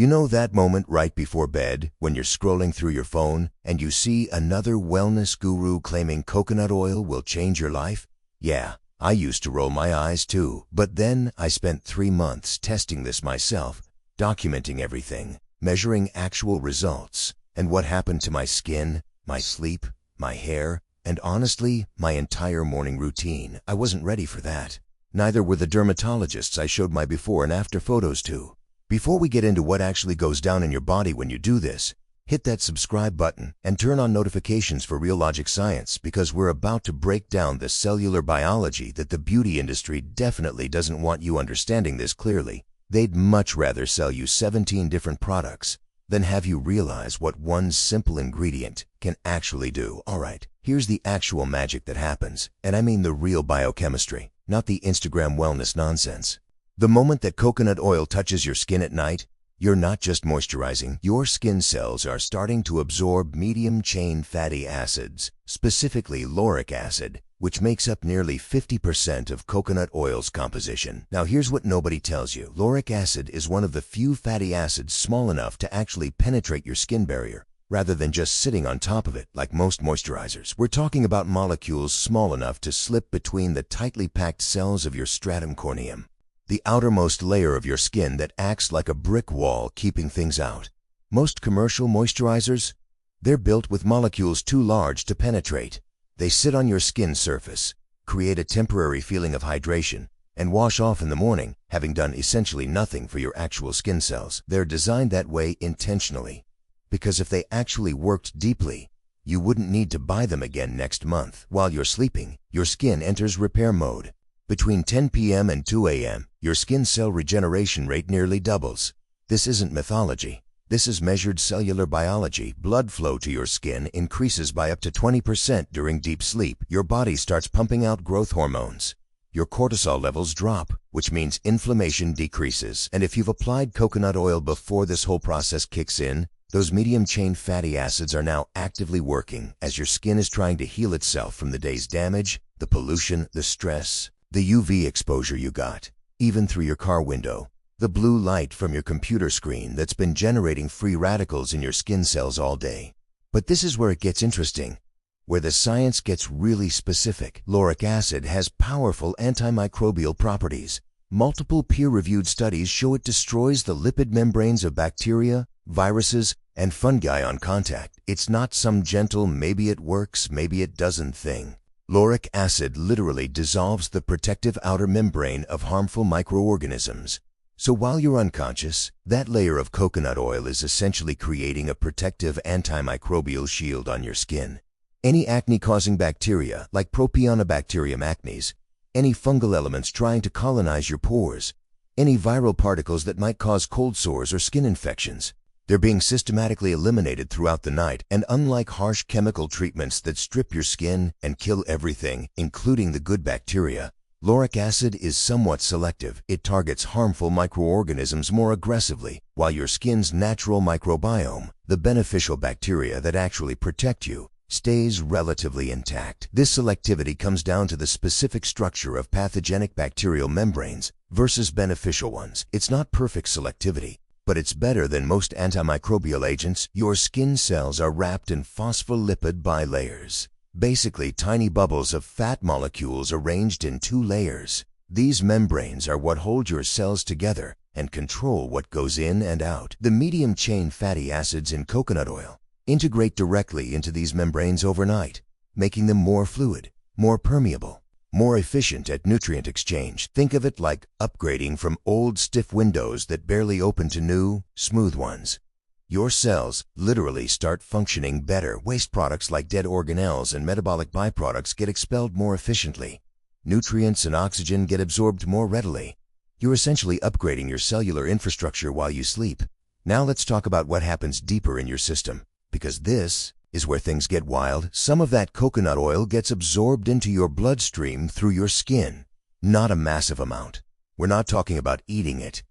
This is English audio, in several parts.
You know that moment right before bed when you're scrolling through your phone and you see another wellness guru claiming coconut oil will change your life? Yeah, I used to roll my eyes too, but then I spent 3 months testing this myself, documenting everything, measuring actual results, and what happened to my skin, my sleep, my hair, and honestly, my entire morning routine. I wasn't ready for that. Neither were the dermatologists I showed my before and after photos to. Before we get into what actually goes down in your body when you do this, hit that subscribe button and turn on notifications for Real Logic Science, because we're about to break down the cellular biology that the beauty industry definitely doesn't want you understanding this clearly. They'd much rather sell you 17 different products than have you realize what one simple ingredient can actually do. Alright, here's the actual magic that happens, and I mean the real biochemistry, not the Instagram wellness nonsense. The moment that coconut oil touches your skin at night, you're not just moisturizing. Your skin cells are starting to absorb medium-chain fatty acids, specifically lauric acid, which makes up nearly 50% of coconut oil's composition. Now here's what nobody tells you. Lauric acid is one of the few fatty acids small enough to actually penetrate your skin barrier, rather than just sitting on top of it like most moisturizers. We're talking about molecules small enough to slip between the tightly packed cells of your stratum corneum, the outermost layer of your skin that acts like a brick wall keeping things out. Most commercial moisturizers, they're built with molecules too large to penetrate. They sit on your skin surface, create a temporary feeling of hydration, and wash off in the morning, having done essentially nothing for your actual skin cells. They're designed that way intentionally, because if they actually worked deeply, you wouldn't need to buy them again next month. While you're sleeping, your skin enters repair mode. Between 10 p.m. and 2 a.m., your skin cell regeneration rate nearly doubles. This isn't mythology. This is measured cellular biology. Blood flow to your skin increases by up to 20% during deep sleep. Your body starts pumping out growth hormones. Your cortisol levels drop, which means inflammation decreases. And if you've applied coconut oil before this whole process kicks in, those medium-chain fatty acids are now actively working as your skin is trying to heal itself from the day's damage, the pollution, the stress, the UV exposure you got, even through your car window, the blue light from your computer screen that's been generating free radicals in your skin cells all day. But this is where it gets interesting, where the science gets really specific. Lauric acid has powerful antimicrobial properties. Multiple peer-reviewed studies show it destroys the lipid membranes of bacteria, viruses, and fungi on contact. It's not some gentle maybe it works, maybe it doesn't thing. Lauric acid literally dissolves the protective outer membrane of harmful microorganisms. So while you're unconscious, that layer of coconut oil is essentially creating a protective antimicrobial shield on your skin. Any acne-causing bacteria, like Propionibacterium acnes, any fungal elements trying to colonize your pores, any viral particles that might cause cold sores or skin infections, they're being systematically eliminated throughout the night. And unlike harsh chemical treatments that strip your skin and kill everything, including the good bacteria, lauric acid is somewhat selective. It targets harmful microorganisms more aggressively, while your skin's natural microbiome, the beneficial bacteria that actually protect you, stays relatively intact. This selectivity comes down to the specific structure of pathogenic bacterial membranes versus beneficial ones. It's not perfect selectivity, but it's better than most antimicrobial agents. Your skin cells are wrapped in phospholipid bilayers, basically tiny bubbles of fat molecules arranged in 2 layers. These membranes are what hold your cells together and control what goes in and out. The medium-chain fatty acids in coconut oil integrate directly into these membranes overnight, making them more fluid, more permeable, more efficient at nutrient exchange. Think of it like upgrading from old stiff windows that barely open to new, smooth ones. Your cells literally start functioning better. Waste products like dead organelles and metabolic byproducts get expelled more efficiently. Nutrients and oxygen get absorbed more readily. You're essentially upgrading your cellular infrastructure while you sleep. Now let's talk about what happens deeper in your system, because this is where things get wild. Some of that coconut oil gets absorbed into your bloodstream through your skin. Not a massive amount. We're not talking about eating it,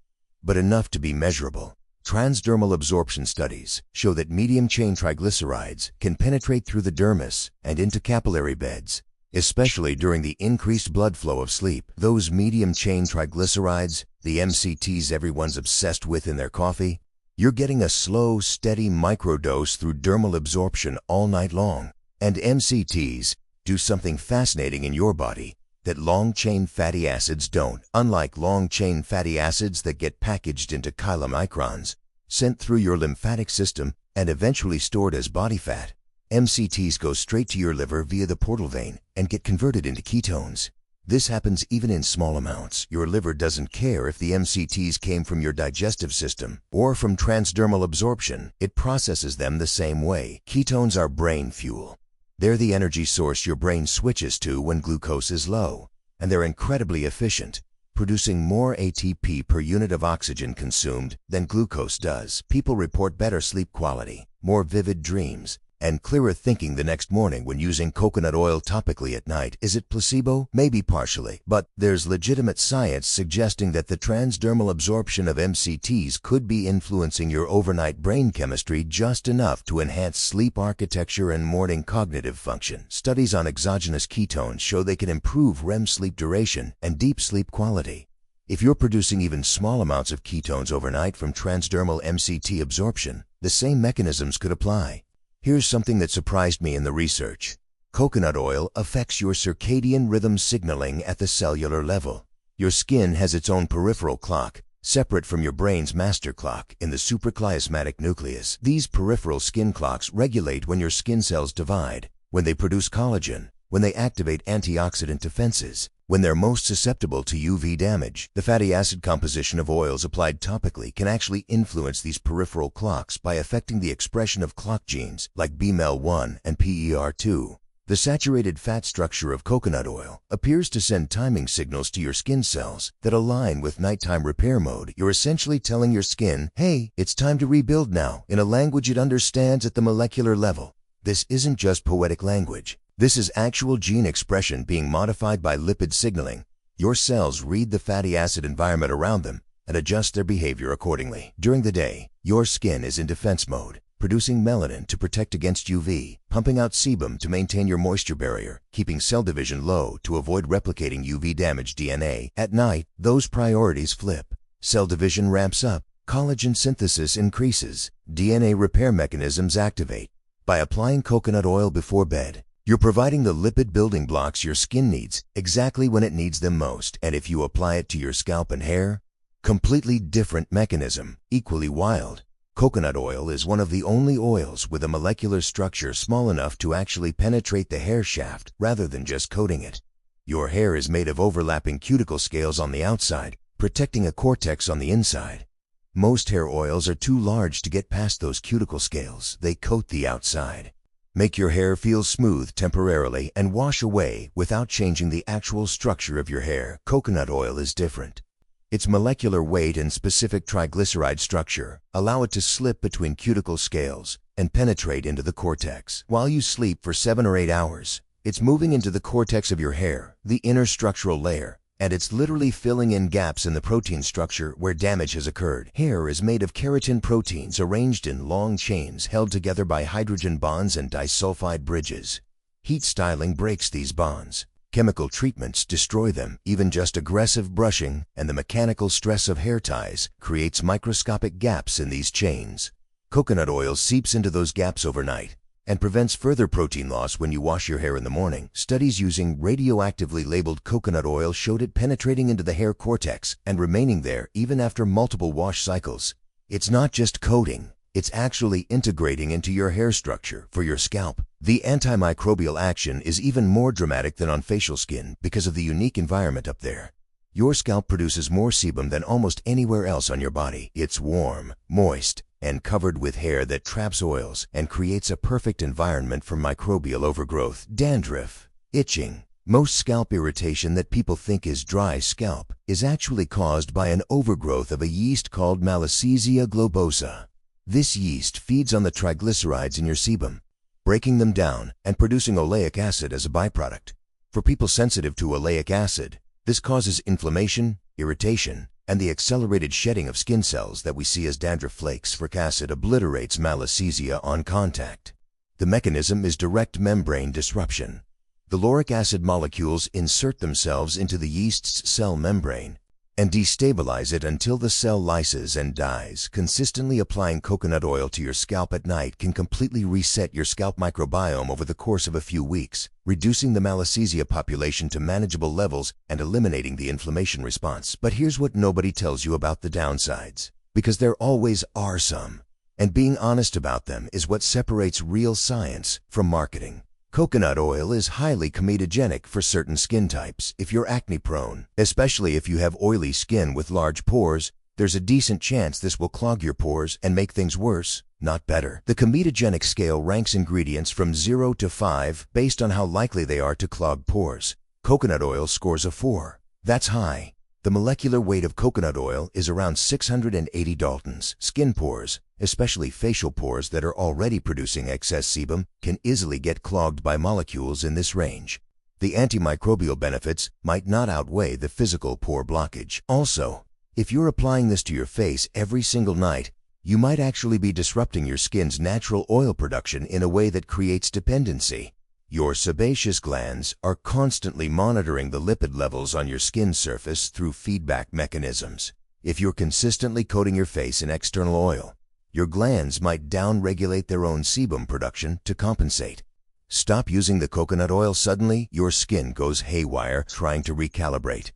but enough to be measurable. Transdermal absorption studies show that medium-chain triglycerides can penetrate through the dermis and into capillary beds, especially during the increased blood flow of sleep. Those medium-chain triglycerides, the MCTs everyone's obsessed with in their coffee, You're getting a slow, steady microdose through dermal absorption all night long. And MCTs do something fascinating in your body that long-chain fatty acids don't. Unlike long-chain fatty acids that get packaged into chylomicrons, sent through your lymphatic system, and eventually stored as body fat, MCTs go straight to your liver via the portal vein and get converted into ketones. This happens even in small amounts. Your liver doesn't care if the MCTs came from your digestive system or from transdermal absorption. It processes them the same way. Ketones are brain fuel. They're the energy source your brain switches to when glucose is low, and they're incredibly efficient, producing more ATP per unit of oxygen consumed than glucose does. People report better sleep quality, more vivid dreams, and clearer thinking the next morning when using coconut oil topically at night. Is it placebo? Maybe partially, but there's legitimate science suggesting that the transdermal absorption of MCTs could be influencing your overnight brain chemistry just enough to enhance sleep architecture and morning cognitive function. Studies on exogenous ketones show they can improve REM sleep duration and deep sleep quality. If you're producing even small amounts of ketones overnight from transdermal MCT absorption, the same mechanisms could apply. Here's something that surprised me in the research. Coconut oil affects your circadian rhythm signaling at the cellular level. Your skin has its own peripheral clock, separate from your brain's master clock in the suprachiasmatic nucleus. These peripheral skin clocks regulate when your skin cells divide, when they produce collagen, when they activate antioxidant defenses, when they're most susceptible to UV damage. The fatty acid composition of oils applied topically can actually influence these peripheral clocks by affecting the expression of clock genes like BMEL1 and PER2. The saturated fat structure of coconut oil appears to send timing signals to your skin cells that align with nighttime repair mode. You're essentially telling your skin, hey, it's time to rebuild now, in a language it understands at the molecular level. This isn't just poetic language. This is actual gene expression being modified by lipid signaling. Your cells read the fatty acid environment around them and adjust their behavior accordingly. During the day, your skin is in defense mode, producing melanin to protect against UV, pumping out sebum to maintain your moisture barrier, keeping cell division low to avoid replicating UV-damaged DNA. At night, those priorities flip. Cell division ramps up, collagen synthesis increases, DNA repair mechanisms activate. By applying coconut oil before bed, you're providing the lipid building blocks your skin needs exactly when it needs them most. And if you apply it to your scalp and hair, completely different mechanism, equally wild. Coconut oil is one of the only oils with a molecular structure small enough to actually penetrate the hair shaft rather than just coating it. Your hair is made of overlapping cuticle scales on the outside, protecting a cortex on the inside. Most hair oils are too large to get past those cuticle scales. They coat the outside. Make your hair feel smooth temporarily and wash away without changing the actual structure of your hair. Coconut oil is different. Its molecular weight and specific triglyceride structure allow it to slip between cuticle scales and penetrate into the cortex. While you sleep for 7 or 8 hours, it's moving into the cortex of your hair, the inner structural layer, and it's literally filling in gaps in the protein structure where damage has occurred. Hair is made of keratin proteins arranged in long chains held together by hydrogen bonds and disulfide bridges. Heat styling breaks these bonds. Chemical treatments destroy them. Even just aggressive brushing and the mechanical stress of hair ties creates microscopic gaps in these chains. Coconut oil seeps into those gaps overnight and prevents further protein loss when you wash your hair in the morning. Studies using radioactively labeled coconut oil showed it penetrating into the hair cortex and remaining there even after multiple wash cycles. It's not just coating, it's actually integrating into your hair structure for your scalp. The antimicrobial action is even more dramatic than on facial skin because of the unique environment up there. Your scalp produces more sebum than almost anywhere else on your body. It's warm, moist, and covered with hair that traps oils and creates a perfect environment for microbial overgrowth. Dandruff, itching. Most scalp irritation that people think is dry scalp is actually caused by an overgrowth of a yeast called Malassezia globosa. This yeast feeds on the triglycerides in your sebum, breaking them down and producing oleic acid as a byproduct. For people sensitive to oleic acid, this causes inflammation, irritation, and the accelerated shedding of skin cells that we see as dandruff flakes. Lauric acid obliterates Malassezia on contact. The mechanism is direct membrane disruption. The lauric acid molecules insert themselves into the yeast's cell membrane and destabilize it until the cell lyses and dies. Consistently applying coconut oil to your scalp at night can completely reset your scalp microbiome over the course of a few weeks, reducing the Malassezia population to manageable levels and eliminating the inflammation response. But here's what nobody tells you about the downsides, because there always are some. And being honest about them is what separates real science from marketing. Coconut oil is highly comedogenic for certain skin types. If you're acne-prone, especially if you have oily skin with large pores, there's a decent chance this will clog your pores and make things worse, not better. The comedogenic scale ranks ingredients from 0 to 5 based on how likely they are to clog pores. Coconut oil scores a 4. That's high. The molecular weight of coconut oil is around 680 Daltons. Skin pores, especially facial pores that are already producing excess sebum, can easily get clogged by molecules in this range. The antimicrobial benefits might not outweigh the physical pore blockage. Also, if you're applying this to your face every single night, you might actually be disrupting your skin's natural oil production in a way that creates dependency. Your sebaceous glands are constantly monitoring the lipid levels on your skin surface through feedback mechanisms. If you're consistently coating your face in external oil, your glands might down-regulate their own sebum production to compensate. Stop using the coconut oil suddenly, your skin goes haywire trying to recalibrate,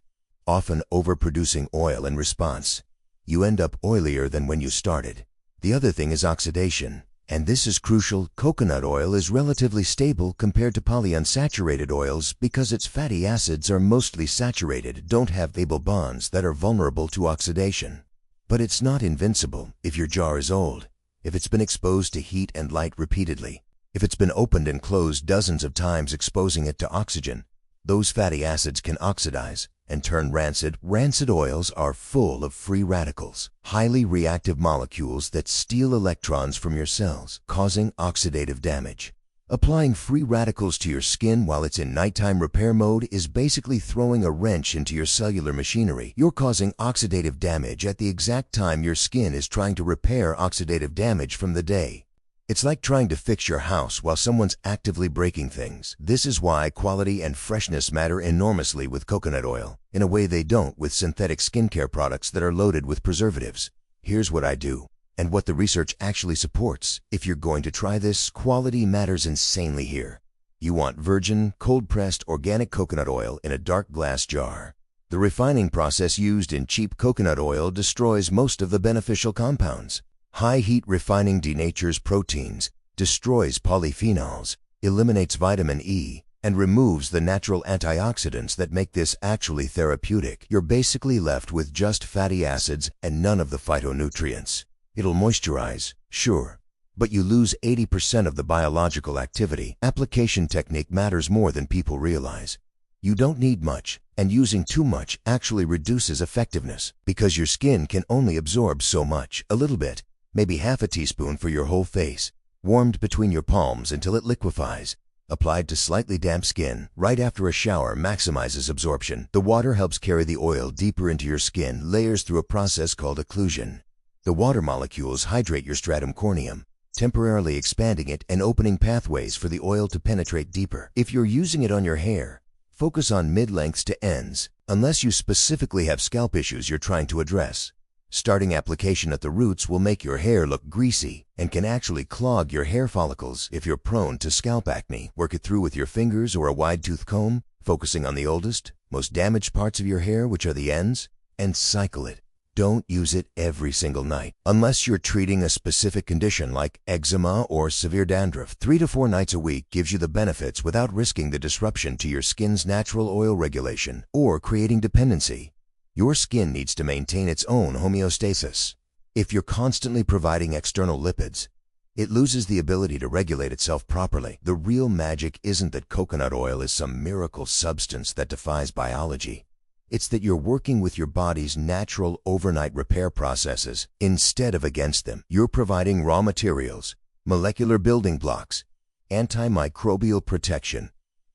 often overproducing oil in response. You end up oilier than when you started. The other thing is oxidation. And this is crucial. Coconut oil is relatively stable compared to polyunsaturated oils because its fatty acids are mostly saturated, don't have stable bonds that are vulnerable to oxidation. But it's not invincible. If your jar is old, if it's been exposed to heat and light repeatedly, if it's been opened and closed dozens of times exposing it to oxygen, those fatty acids can oxidize and turn rancid. Rancid oils are full of free radicals, highly reactive molecules that steal electrons from your cells, causing oxidative damage. Applying free radicals to your skin while it's in nighttime repair mode is basically throwing a wrench into your cellular machinery. You're causing oxidative damage at the exact time your skin is trying to repair oxidative damage from the day. It's like trying to fix your house while someone's actively breaking things. This is why quality and freshness matter enormously with coconut oil, in a way they don't with synthetic skincare products that are loaded with preservatives. Here's what I do, and what the research actually supports. If you're going to try this, quality matters insanely here. You want virgin, cold-pressed organic coconut oil in a dark glass jar. The refining process used in cheap coconut oil destroys most of the beneficial compounds. High heat refining denatures proteins, destroys polyphenols, eliminates vitamin E, and removes the natural antioxidants that make this actually therapeutic. You're basically left with just fatty acids and none of the phytonutrients. It'll moisturize, sure, but you lose 80% of the biological activity. Application technique matters more than people realize. You don't need much, and using too much actually reduces effectiveness because your skin can only absorb so much. A little bit, maybe half a teaspoon for your whole face, warmed between your palms until it liquefies. Applied to slightly damp skin right after a shower maximizes absorption. The water helps carry the oil deeper into your skin, layers through a process called occlusion. The water molecules hydrate your stratum corneum, temporarily expanding it and opening pathways for the oil to penetrate deeper. If you're using it on your hair, focus on mid-lengths to ends, unless you specifically have scalp issues you're trying to address. Starting application at the roots will make your hair look greasy and can actually clog your hair follicles. If you're prone to scalp acne, work it through with your fingers or a wide-tooth comb, focusing on the oldest, most damaged parts of your hair, which are the ends, and cycle it. Don't use it every single night, unless you're treating a specific condition like eczema or severe dandruff. 3 to 4 nights a week gives you the benefits without risking the disruption to your skin's natural oil regulation or creating dependency. Your skin needs to maintain its own homeostasis. If you're constantly providing external lipids, it loses the ability to regulate itself properly. The real magic isn't that coconut oil is some miracle substance that defies biology. It's that you're working with your body's natural overnight repair processes instead of against them. You're providing raw materials, molecular building blocks, antimicrobial protection,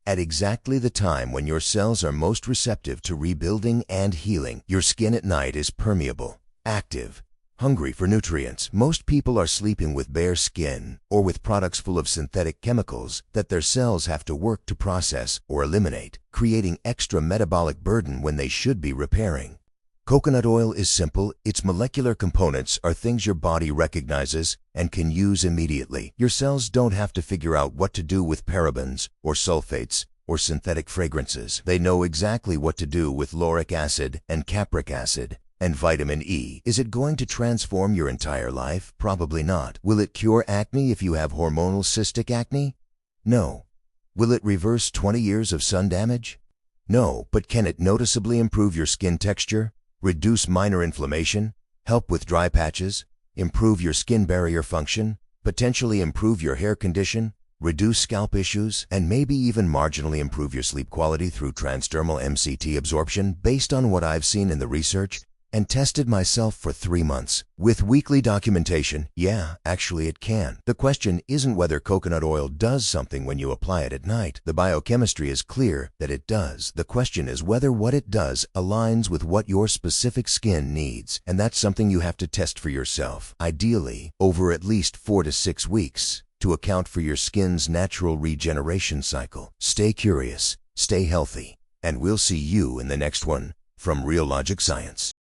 at exactly the time when your cells are most receptive to rebuilding and healing. Your skin at night is permeable, active, hungry for nutrients. Most people are sleeping with bare skin or with products full of synthetic chemicals that their cells have to work to process or eliminate, creating extra metabolic burden when they should be repairing. Coconut oil is simple. Its molecular components are things your body recognizes and can use immediately. Your cells don't have to figure out what to do with parabens or sulfates or synthetic fragrances. They know exactly what to do with lauric acid and capric acid and vitamin E. Is it going to transform your entire life? Probably not. Will it cure acne if you have hormonal cystic acne? No. Will it reverse 20 years of sun damage? No, but can it noticeably improve your skin texture, reduce minor inflammation, help with dry patches, improve your skin barrier function, potentially improve your hair condition, reduce scalp issues, and maybe even marginally improve your sleep quality through transdermal MCT absorption based on what I've seen in the research and tested myself for 3 months. With weekly documentation, yeah, actually it can. The question isn't whether coconut oil does something when you apply it at night. The biochemistry is clear that it does. The question is whether what it does aligns with what your specific skin needs. And that's something you have to test for yourself, ideally over at least 4 to 6 weeks, to account for your skin's natural regeneration cycle. Stay curious, stay healthy, and we'll see you in the next one from Real Logic Science.